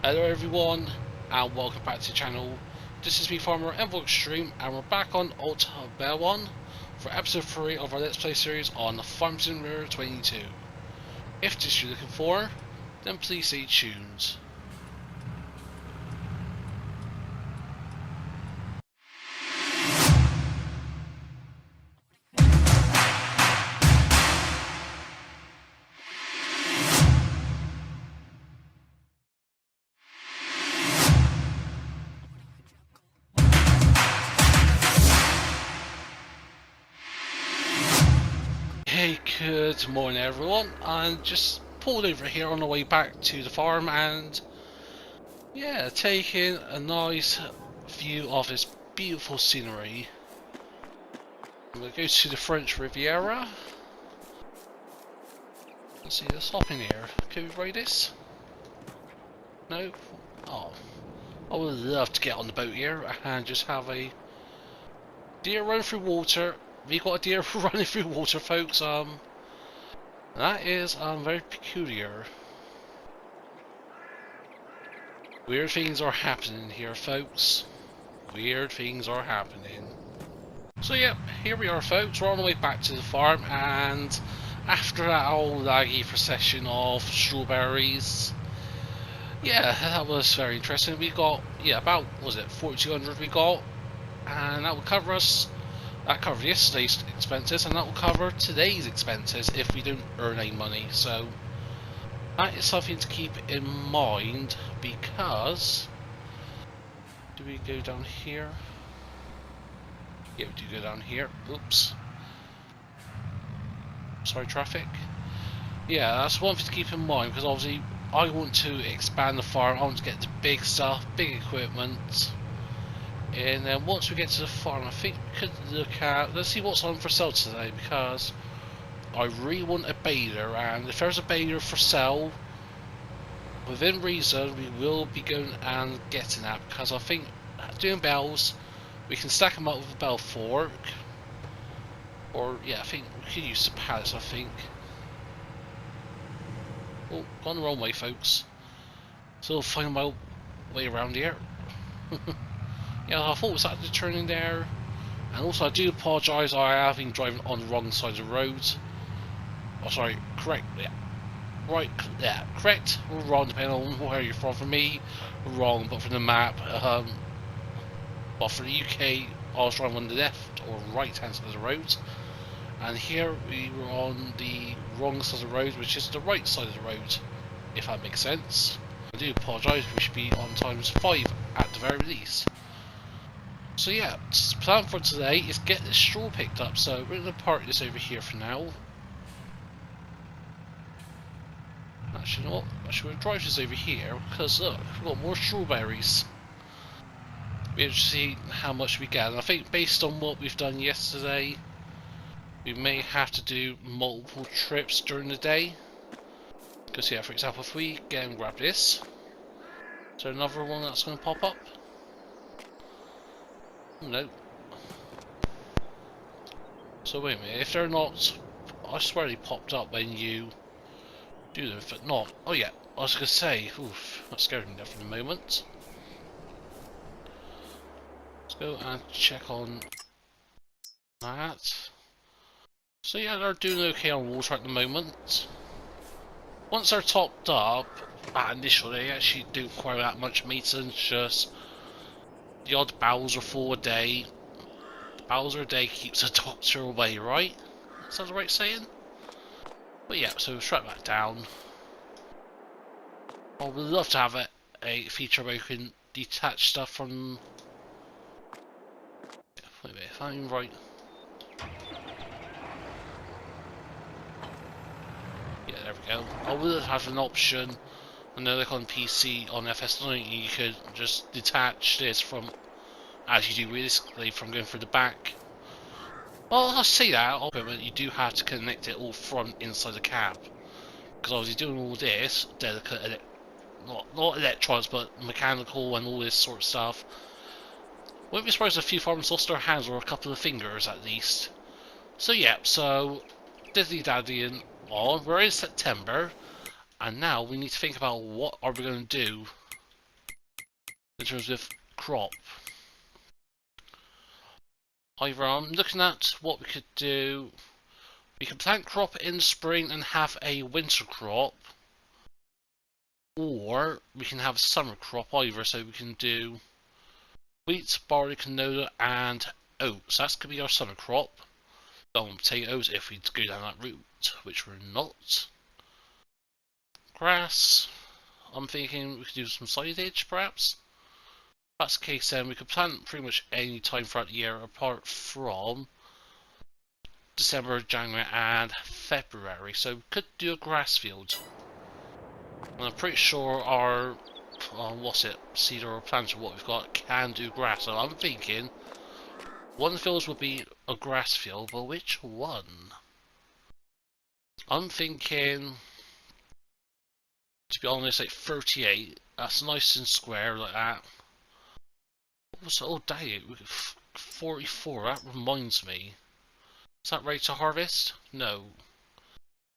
Hello everyone, and welcome back to the channel. This is me, Farmer EnvoyXtreme, and we're back on Haut-Beyleron for episode 3 of our Let's Play series on Farm Simulator 22. If this you're looking for, then please stay tuned. Hey, good morning everyone, and just pulled over here on the way back to the farm and yeah, taking a nice view of this beautiful scenery. I'm going to go to the French Riviera. Let's see, let's hop in here. Can we ride this? No? Oh, I would love to get on the boat here and just have a deer run through water. We got a deer running through water, folks. That is very peculiar. Weird things are happening here, folks. Weird things are happening. So yep, here we are, folks. We're on the way back to the farm, and after that old laggy procession of strawberries, yeah, that was very interesting. We got, yeah, about, was it 4,200 we got, and that will cover us. That covered yesterday's expenses, and that will cover today's expenses if we don't earn any money. So that is something to keep in mind, because do we go down here? Yeah, we do go down here. Oops. Sorry, traffic. Yeah, that's one thing to keep in mind, because obviously I want to expand the farm. I want to get the big stuff, big equipment. And then once we get to the farm, I think we could look at, let's see what's on for sale today, because I really want a baler, and if there's a baler for sale, within reason, we will be going and getting that, because I think doing bells, we can stack them up with a bell fork, or yeah, I think we could use the pallets, I think. Oh, gone the wrong way, folks. So find my way around here. Yeah, I thought it was actually turning there. And also I do apologise, I have been driving on the wrong side of the road. Oh sorry, correct, yeah. Right, yeah, correct or wrong depending on where you're from. For me, wrong, but from the map, but for the UK, I was driving on the left or right hand side of the road. And here we were on the wrong side of the road, which is the right side of the road, if that makes sense. I do apologise, we should be on times 5 at the very least. So yeah, the plan for today is get this straw picked up, so we're going to park this over here for now. Actually, you know what? Actually, we'll drive this over here, because look, we've got more strawberries. We'll be able to see how much we get, and I think based on what we've done yesterday, we may have to do multiple trips during the day. Because yeah, for example, if we get and grab this, is there another one that's going to pop up? No. So wait a minute, if they're not, I swear they popped up when you do them, but not. Oh yeah, I was going to say, oof, that scared me there for the moment. Let's go and check on that. So yeah, they're doing okay on water at the moment. Once they're topped up, initially they actually do quite that much maintenance, just the odd Bowser for a day. Bowser a day keeps the doctor away, right? Sounds right saying? But yeah, so strap that down. I would love to have a feature where you can detach stuff from... Wait a minute, if I'm right... Yeah, there we go. I would have an option, and then like on PC, on FS9, you could just detach this from, as you do realistically, from going through the back. Well, I'll say that, but you do have to connect it all from inside the cab. Because obviously doing all this, delicate, not electronics, but mechanical and all this sort of stuff. Wouldn't be surprised if a few farmers lost their hands or a couple of fingers at least. So yeah, so Disney Daddy and on, we're in September, and now we need to think about what are we going to do in terms of crop. Either I'm looking at what we could do. We can plant crop in spring and have a winter crop, or we can have a summer crop either, so we can do wheat, barley, canola and oats. That's going to be our summer crop. Potatoes if we go down that route, which we're not. Grass, I'm thinking we could do some silage perhaps. If that's the case, then we could plant pretty much any time throughout the year apart from December, January and February, so we could do a grass field. And I'm pretty sure our cedar or planter, what we've got, can do grass. So I'm thinking one of the fields would be a grass field, but which one? I'm thinking, to be honest, like 38. That's nice and square like that. Oh dang it, 44. That reminds me. Is that ready to harvest? No,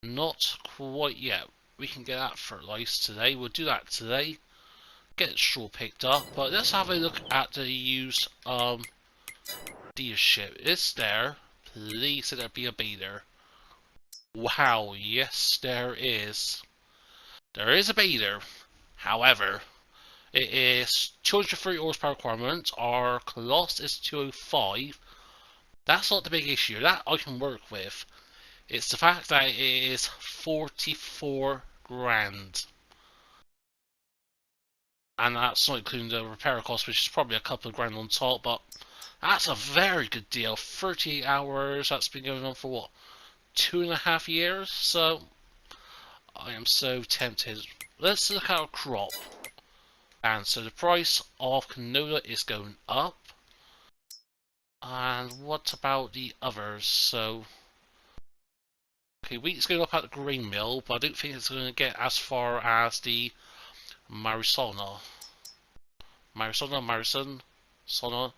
not quite yet. We can get that fertilized today. We'll do that today. Get straw picked up. But let's have a look at the used dealership. Is there? Please let there be a baler. Wow, yes there is. There is a baler. However, it is 230 horsepower requirement. Our cost is 205. That's not the big issue. That I can work with. It's the fact that it is 44 grand. And that's not including the repair cost, which is probably a couple of grand on top, but that's a very good deal. 38 hours, that's been going on for what? 2.5 years? So, I am so tempted. Let's look at our crop. And so the price of canola is going up. And what about the others? So, okay, wheat's going up at the grain mill, but I don't think it's going to get as far as the Marisona. Sona.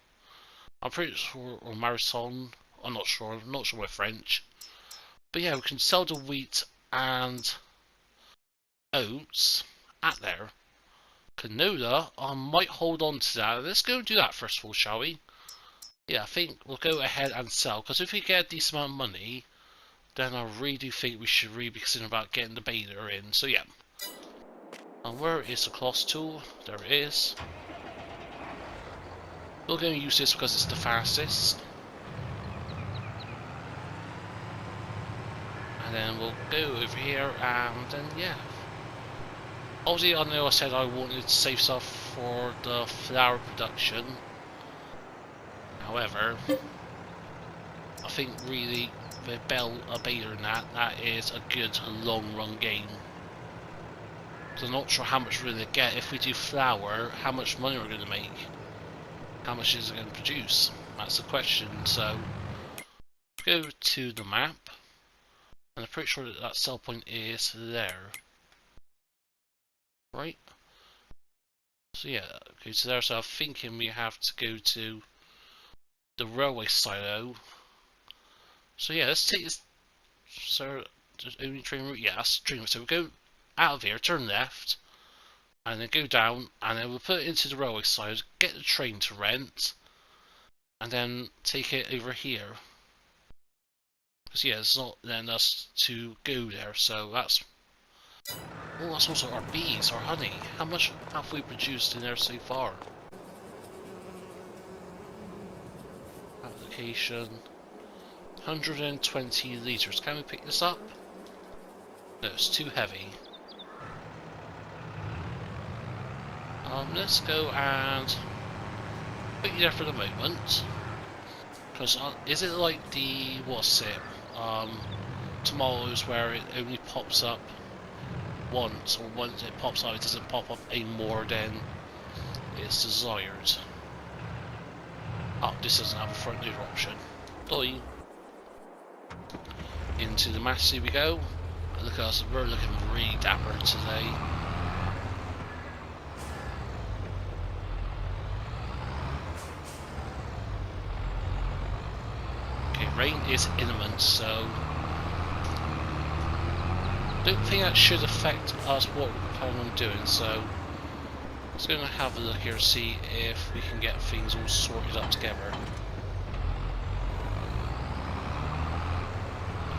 I'm pretty sure, or Marison. I'm not sure my French. But yeah, we can sell the wheat and oats at there. Canola, I might hold on to that. Let's go and do that first of all, shall we? Yeah, I think we'll go ahead and sell, because if we get a decent amount of money, then I really do think we should really be considering about getting the baler in. So yeah. And where is the cloth tool? There it is. We're going to use this because it's the fastest. And then we'll go over here and then yeah. Obviously I know I said I wanted to save stuff for the flour production. However, I think really the baler in that is a good long run game. So I'm not sure how much we're going to get. If we do flour, how much money we're going to make? How much is it going to produce? That's the question. So, go to the map. And I'm pretty sure that sell point is there. Right? So yeah, okay, so there. So I'm thinking we have to go to the railway silo. So yeah, let's take this. So, the only train route? Yeah, that's the train route. So we'll go out of here, turn left, and then go down, and then we'll put it into the railway side, get the train to rent, and then take it over here. Because yeah, it's not letting us to go there, so that's... Oh, that's also our bees, our honey. How much have we produced in there so far? Application... 120 litres. Can we pick this up? No, it's too heavy. Let's go and put you there for the moment. Because is it like the tomatoes where it only pops up once, or once it pops out it doesn't pop up any more than it's desired? Oh, this doesn't have a front loader option. Doi. Into the Massey we go. Look at us, we're looking really dapper today. Okay, rain is imminent, so don't think that should affect us what we're planning on doing, so Let's go and have a look here, see if we can get things all sorted up together.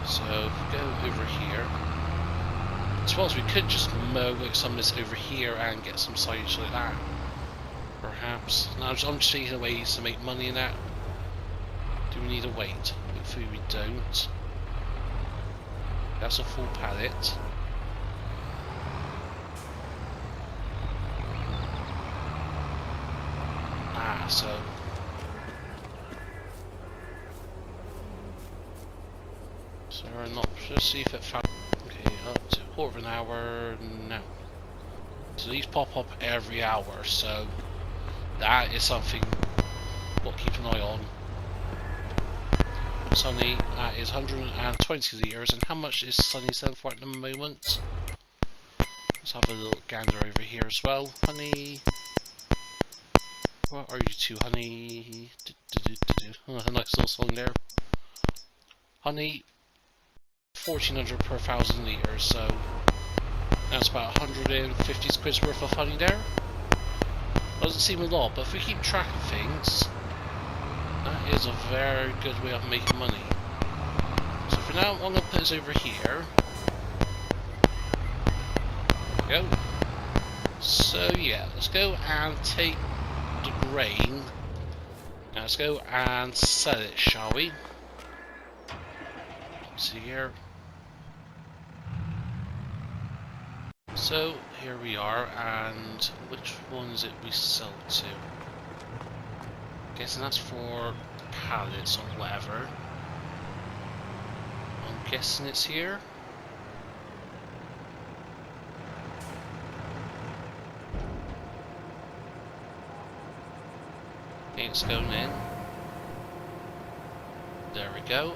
So if we go over here, I suppose we could just mow some of this over here and get some signage like that. Perhaps. Now I'm just thinking of ways to make money in that. Do we need a weight? Hopefully we don't. That's a full pallet. So we're not. Let's see if it found. Okay, up to a quarter of an hour. No. So these pop up every hour. So that is something we'll keep an eye on. Sunny, that is 120 litres. And how much is Sunny selling for at the moment? Let's have a little gander over here as well. Honey. What are you two, honey? Oh, a nice little song there. Honey, 1400 per 1,000 litres, so that's about 150 quid's worth of honey there. Doesn't seem a lot, but if we keep track of things, that is a very good way of making money. So for now, I'm going to put this over here. There we go. So yeah, let's go and take the grain. Now let's go and sell it, shall we? Let's see here. So here we are, and which one is it we sell to? Guessing that's for pallets or whatever. I'm guessing it's here. It's going in. There we go.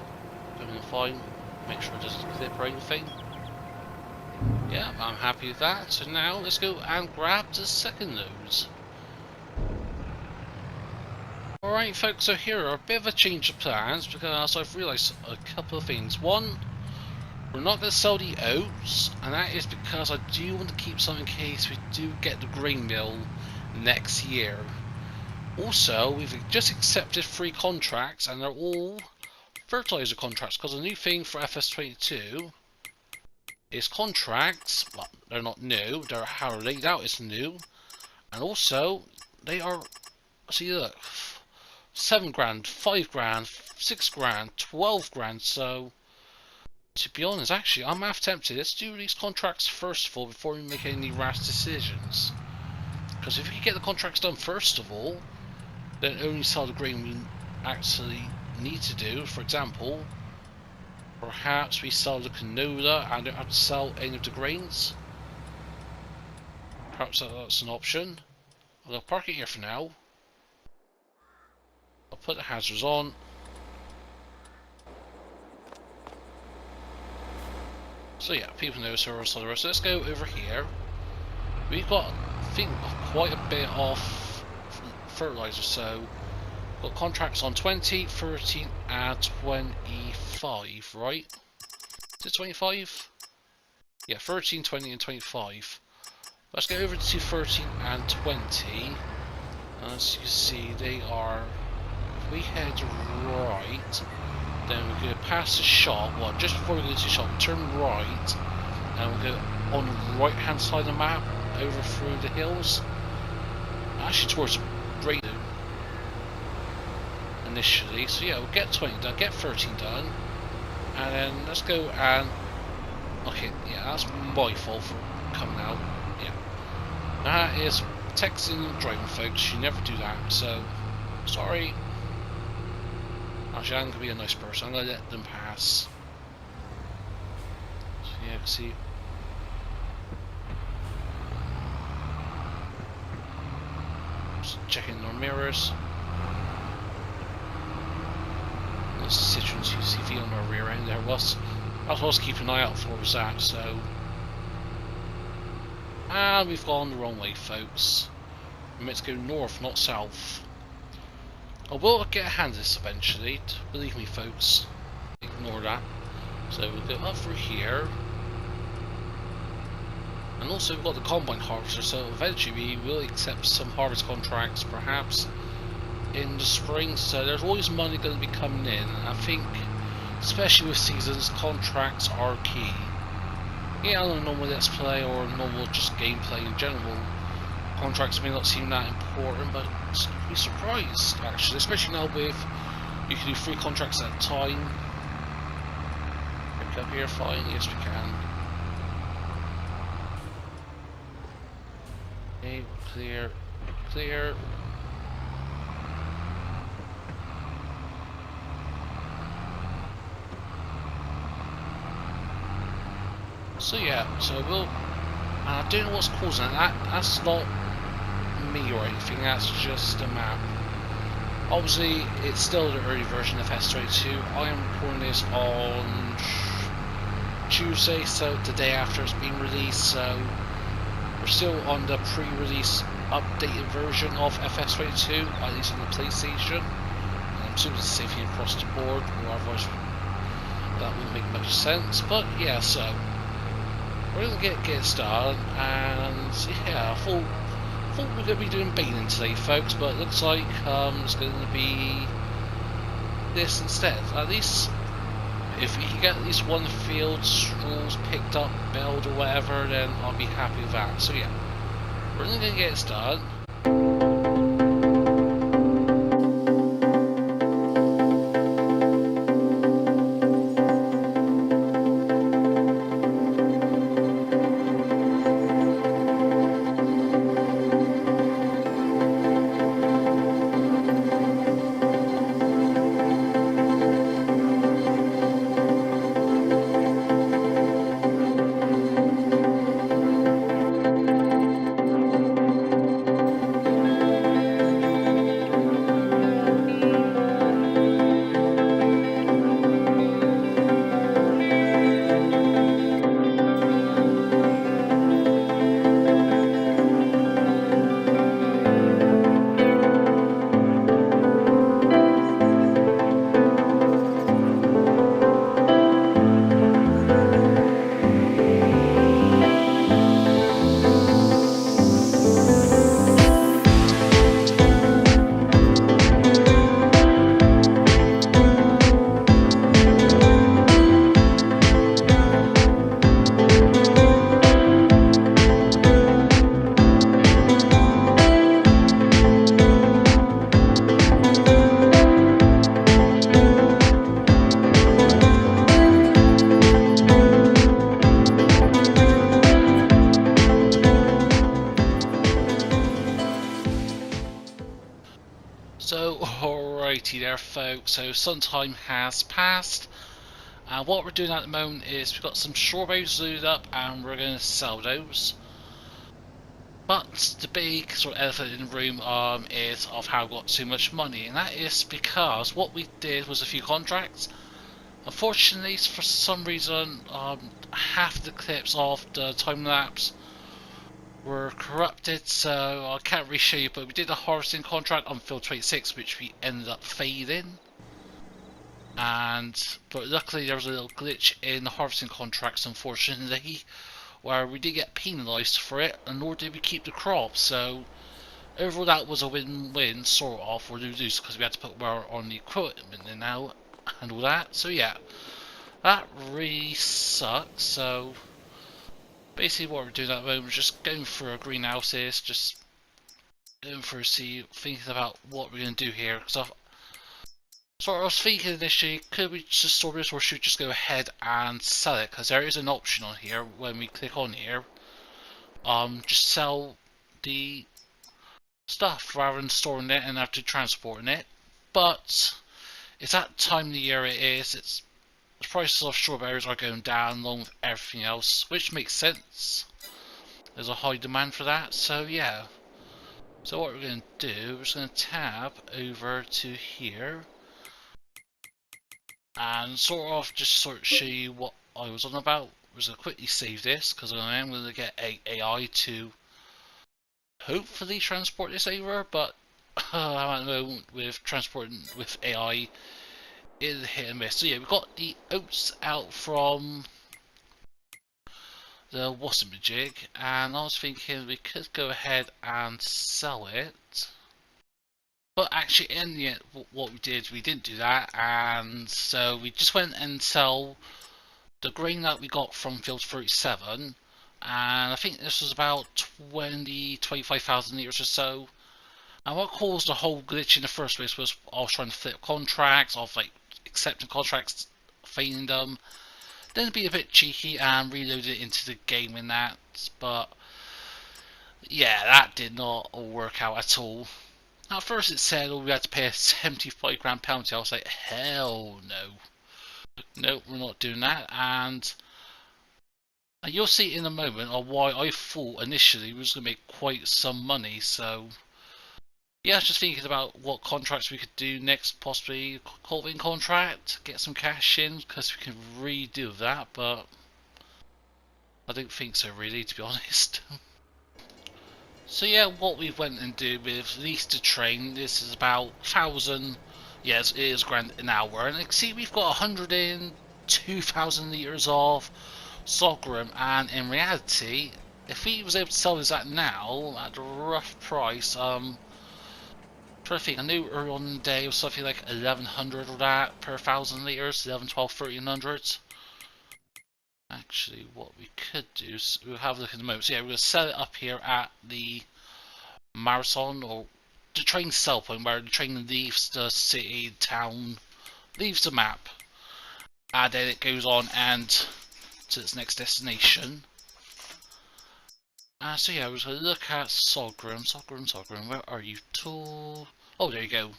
Going fine. Make sure it doesn't clip or anything. Yeah, I'm happy with that. So now let's go and grab the second load. Alright folks, so here are a bit of a change of plans because I've realised a couple of things. One, we're not going to sell the oats, and that is because I do want to keep some in case we do get the grain mill next year. Also, we've just accepted 3 contracts, and they're all fertilizer contracts, because the new thing for FS22 is contracts, well, they're not new, they're how they're laid out is new, and also, they are, see look, 7 grand, 5 grand, 6 grand, 12 grand, so, to be honest, actually, I'm half tempted, let's do these contracts first of all, before we make any rash decisions, because if we get the contracts done first of all, then only sell the grain we actually need to do. For example, perhaps we sell the canola and don't have to sell any of the grains. Perhaps that's an option. I'll park it here for now. I'll put the hazards on. So yeah, people know so the rest. So let's go over here. We've got, I think, quite a bit of fertilizer, so got contracts on 20, 13 and 25, right? Is it 25? Yeah, 13, 20 and 25. Let's go over to 13 and 20. As you can see, they are, if we head right, then we're going to pass the shop, well, just before we go to the shop, turn right, and we'll go on the right hand side of the map, over through the hills, actually towards Great initially. So yeah, we'll get 20 done, get 13 done, and then let's go and okay, yeah, that's my fault for coming out. Yeah, that is texting and driving, folks. You never do that, so sorry. Actually, I'm gonna be a nice person. I'm gonna let them pass. So yeah, you can see. Checking our mirrors. There's Citroen's UCV on our rear end. There was. That's what I was keeping an eye out for, was that, so. And we've gone the wrong way, folks. We're meant to go north, not south. I will get a hand this eventually, believe me, folks. Ignore that. So we'll go up through here. And also we've got the combine harvester, so eventually we will accept some harvest contracts perhaps in the spring, so there's always money going to be coming in. And I think especially with seasons, contracts are key. Yeah, on a normal let's play or normal just gameplay in general, contracts may not seem that important, but you'd be surprised actually, especially now with you can do 3 contracts at a time. Pick up here, fine, yes we can. Okay, clear, clear. So yeah, so we'll. I don't know what's causing that. That's not me or anything. That's just a map. Obviously, it's still the early version of S22. I am recording this on Tuesday, so the day after it's been released. So we're still on the pre-release updated version of FS22, at least on the PlayStation. And I'm assuming it's the same thing across the board, or otherwise that wouldn't make much sense. But yeah, so we're gonna get started, and yeah, I thought we were gonna be doing bathing today, folks, but it looks like it's gonna be this instead. At least if we can get at least one field straws picked up, baled or whatever, then I'll be happy with that. So yeah, we're gonna get started. So, alrighty there folks, so some time has passed, and what we're doing at the moment is we've got some strawberries loaded up and we're going to sell those. But the big sort of elephant in the room is of how I got so much money, and that is because what we did was a few contracts. Unfortunately, for some reason, half the clips of the time lapse were corrupted, so I can't really show you, but we did a harvesting contract on field 26 which we ended up failing, but luckily there was a little glitch in the harvesting contracts unfortunately where we did get penalised for it, and nor did we keep the crop, so overall that was a win-win sort of, or lose, because we had to put more on the equipment and now and all that. So yeah, that really sucks. So basically what we're doing at the moment is just going through our greenhouses, just going through thinking about what we're going to do here. So I was thinking initially, could we just store this, or should we just go ahead and sell it? Because there is an option on here when we click on here, just sell the stuff rather than storing it and after transporting it. But it's that time of the year it is. It's the prices of strawberries are going down along with everything else, which makes sense. There's a high demand for that, so yeah. So what we're going to do, we're just going to tab over to here and sort of show you what I was on about. I'm just going to quickly save this because I am going to get AI to hopefully transport this over, but at the moment with transporting with AI is hit and miss. So yeah, we've got the oats out from the Wassamajig, and I was thinking we could go ahead and sell it. But actually, in the end, what we did, we didn't do that, and so we just went and sell the grain that we got from field 37, and I think this was about 25,000 litres or so. And what caused the whole glitch in the first place was I was trying to flip contracts, I was like accepting contracts, failing them, then be a bit cheeky and reload it into the game in that, but yeah, that did not all work out at all. At first it said we had to pay a 75 grand penalty. I was like, hell no. No, we're not doing that. And you'll see in a moment on why I thought initially we was going to make quite some money. So yeah, I was just thinking about what contracts we could do next, possibly cultivating contract, get some cash in, because we can redo that, but I don't think so really, to be honest. So yeah, what we went and do with lease to train, this is about 1,000, yes, it is grand an hour, and you can see we've got 102,000 litres of sorghum, and in reality, if we was able to sell this at now, at a rough price, trying to think, I knew earlier on in the day it was something like 1,100 or that per 1,000 litres, 11, 12, 1,300. Actually, what we could do is we'll have a look in the moment. So yeah, we're going to set it up here at the marathon, or the train sell point, where the train leaves the city, town, leaves the map, and then it goes on and to its next destination. So yeah, we're going to look at sorghum, where are you, tool? Oh, there you go.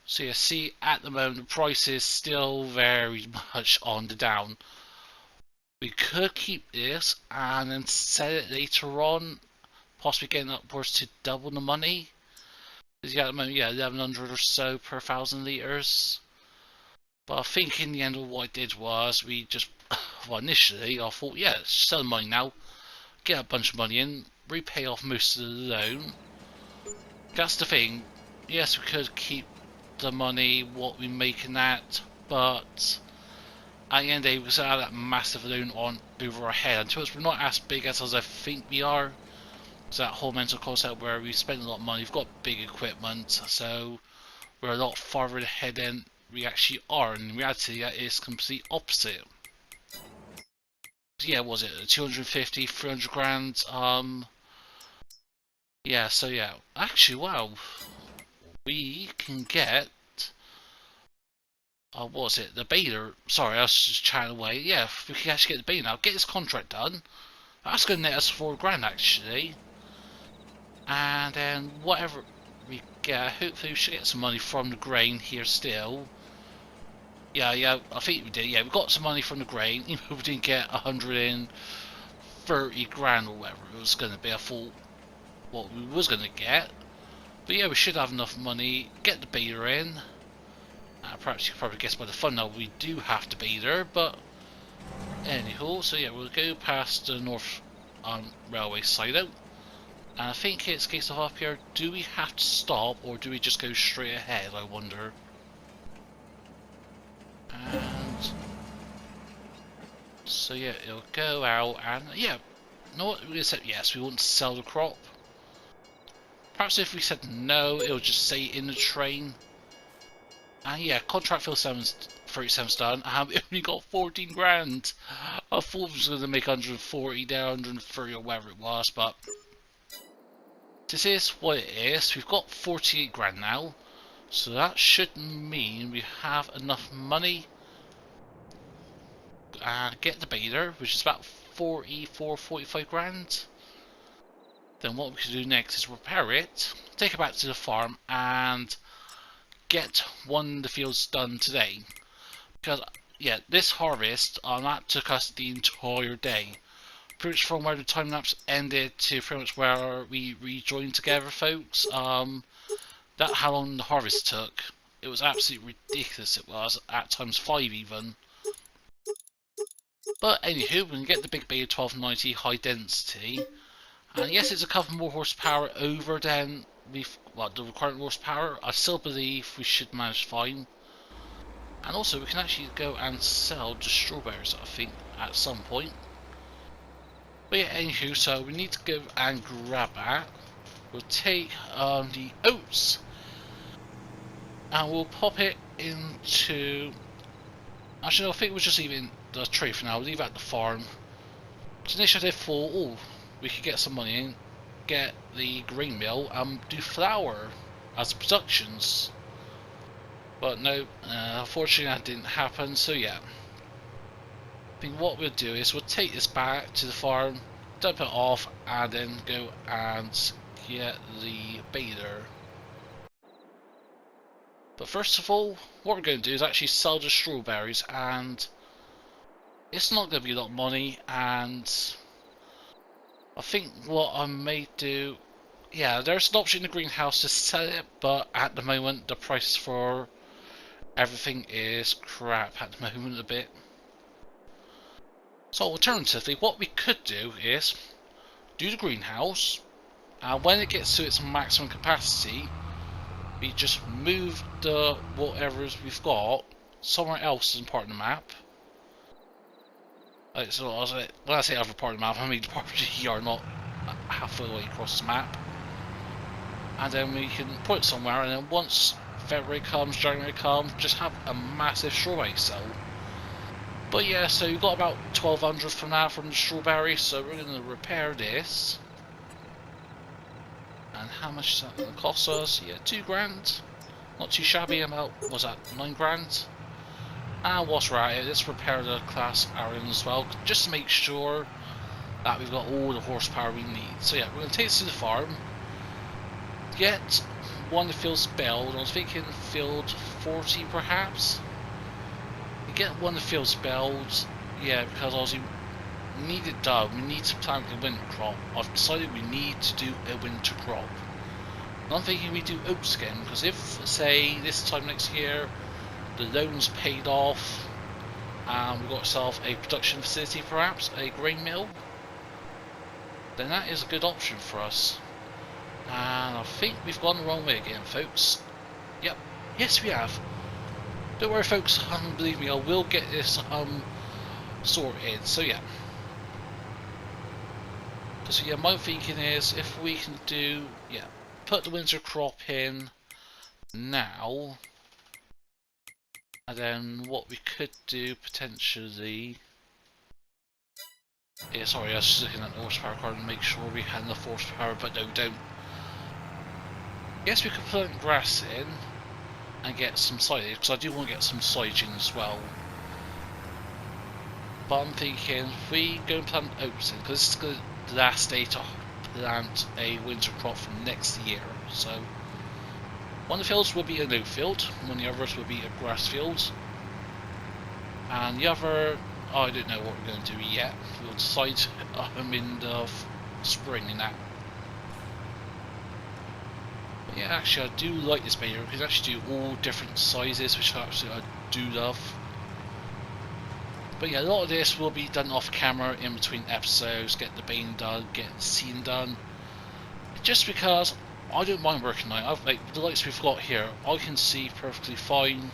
So you see, at the moment, the price is still very much on the down. We could keep this and then sell it later on, possibly getting upwards to double the money. Because at the moment, yeah, 1,100 or so per 1,000 litres. But I think in the end, what I did was we just, well, initially I thought, yeah, sell the money now, get a bunch of money in, repay off most of the loan. That's the thing. Yes, we could keep the money, what we make in that, but at the end of the day, we still have that massive loan on over our head. Until we're not as big as I think we are. So that whole mental concept where we spend a lot of money, we've got big equipment, so we're a lot farther ahead than we actually are. In reality, that is complete opposite. Yeah, was it 250, 300 grand? Yeah, so yeah. Actually, wow. We can get what was it? The beta. Sorry, I was just chatting away. Yeah, we can actually get the beta now. Get this contract done. That's going to net us 4 grand actually. And then whatever we get, hopefully we should get some money from the grain here still. Yeah, I think we did. Yeah, we got some money from the grain. Even though we didn't get 130 grand or whatever it was going to be. I thought what we was going to get. But yeah, we should have enough money. Get the beta in. Perhaps you can probably guess by the thumbnail we do have to be there, but anyhow, so yeah, we'll go past the North Railway side out, and I think it's a case of up here, do we have to stop or do we just go straight ahead, I wonder. And so yeah, it'll go out, and yeah, you know what, we're going to say yes, we want to sell the crop. Perhaps if we said no, it'll just say in the train. And yeah, contract fill 37's done, and we only got 14 grand. I thought we was going to make 140 there, 130 or whatever it was, but this is what it is. We've got 48 grand now, so that should mean we have enough money and get the beta, which is about 44, 45 grand. Then what we can do next is repair it, take it back to the farm, and get one of the fields done today. Because yeah, this harvest that took us the entire day. Pretty much from where the time lapse ended to pretty much where we rejoined together, folks. That how long the harvest took. It was absolutely ridiculous. It was at times 5 even. But anywho, we can get the big beta 1290 high density. And yes, it's a couple more horsepower over than the current horsepower. I still believe we should manage fine. And also we can actually go and sell the strawberries, I think, at some point. But yeah, anywho, so we need to go and grab that. We'll take the oats and we'll pop it into. Actually, no, I think we'll just leave it in the tray for now. We'll leave it at the farm. So initially I thought, oh, we could get some money in, get the grain mill, and do flour as productions. But no, unfortunately that didn't happen. So yeah, I think what we'll do is we'll take this back to the farm, dump it off, and then go and get the baler. But first of all, what we're going to do is actually sell the strawberries, and it's not going to be a lot of money. And I think what I may do, yeah, there's an option in the greenhouse to sell it, but at the moment the price for everything is crap at the moment a bit. So alternatively, what we could do is do the greenhouse, and when it gets to its maximum capacity, we just move the whatever we've got somewhere else in part of the map. So when I say other part of the map, I mean the part here, not halfway across the map. And then we can put it somewhere, and then once February comes, January comes, just have a massive strawberry sale. But yeah, so you've got about 1200 from that from the strawberry, so we're going to repair this. And how much is that going to cost us? Yeah, 2 grand. Not too shabby, about, what's that, 9 grand? And whilst we're at it, let's repair the class iron as well, just to make sure that we've got all the horsepower we need. So yeah, we're going to take this to the farm, get one of the fields spelled. I was thinking field 40 perhaps. You get one of the fields spelled, yeah, because obviously we need it done. We need to plant a winter crop. I've decided we need to do a winter crop. And I'm thinking we do oats again, because if, say, this time next year the loan's paid off and we've got ourselves a production facility, perhaps a grain mill, then that is a good option for us. And I think we've gone the wrong way again, folks. Yep, yes we have. Don't worry, folks, believe me, I will get this sorted. So yeah. So yeah, my thinking is if we can do, yeah, put the winter crop in now, and then what we could do potentially. Yeah, sorry, I was just looking at the horsepower card and make sure we had enough horsepower, but no, we don't. Yes, we could plant grass in and get some silage, because I do want to get some silage in as well. But I'm thinking if we go and plant oats in, because this is the last day to plant a winter crop for next year. So one of the fields will be an oat field, one of the others will be a grass field, and the other, oh, I don't know what we're going to do yet. We'll decide in the spring in that. But yeah, actually I do like this baler, because actually do all different sizes, which actually I do love. But yeah, a lot of this will be done off camera in between episodes, get the baling done, get the scene done. Just because I don't mind working night. Like the lights we've got here, I can see perfectly fine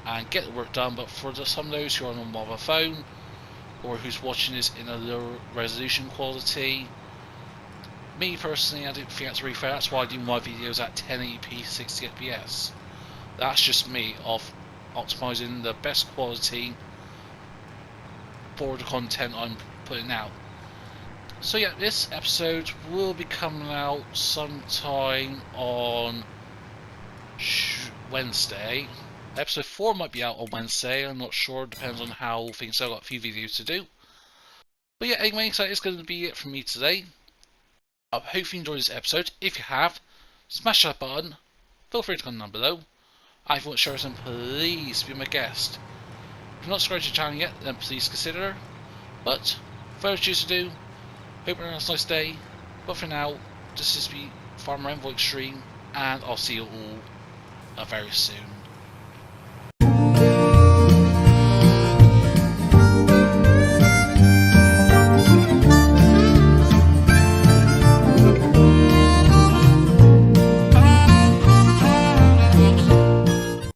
and get the work done. But for some of those who are on a mobile phone or who's watching this in a lower resolution quality, me personally, I don't think that's really fair. That's why I do my videos at 1080p 60 fps. That's just me of optimizing the best quality for the content I'm putting out. So yeah, this episode will be coming out sometime on Wednesday. Episode 4 might be out on Wednesday, I'm not sure, depends on how things go. I've got a few videos to do. But yeah, anyway, so it's going to be it from me today. I hope you enjoyed this episode. If you have, smash that button, feel free to comment down below. And if you want to share some, please be my guest. If you're not subscribed to the channel yet, then please consider. But without much to do, hope everyone has a nice day. But for now, this is me, Farmer EnvoyXtreme, and I'll see you all very soon.